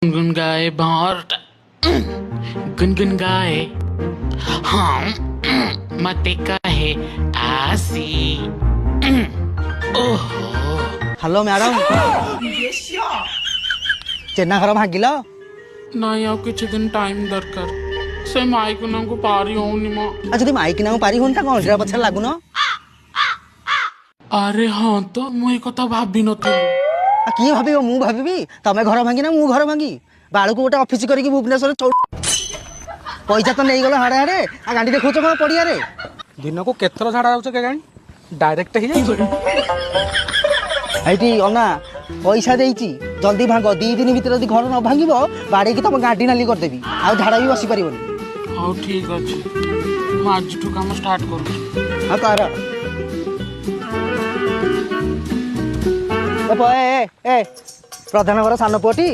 गुनगुन गाए भाट गुनगुन गाए हाँ मते कहे आसी ओहो हेलो मैडम चेन्ना घर भागिल नाई आ किछि दिन टाइम दरकार से माइकुना को पारी होउनी म जदि माइकिना पारी हूँ कौन से पछे लगुन अरे हाँ तो मुझे कथा भाभी नथि किए भाव मु भावी तमें घर भांगी ना मु घर भांगी बाड़ू को गोटे ऑफिस करके भुवनेश्वर पैसा तो नहीं गला हाड़े हाड़े आ गाड़ी देखो कौन पड़िया रे दिन को केथर झाड़ा जाऊछ के गाड़ी डायरेक्ट ही एटी अना पैसा देइची जल्दी भांग 2 दिन भीतर यदि घर न भांगिब बाड़े की तुम गाड़ी नाली करदेवी आ झाड़ा भी बसी पारिबनी हाँ ठीक अच्छे मैं आज काम स्टार्ट करूँ हाँ कर ए प्रधान घर सान पुअटी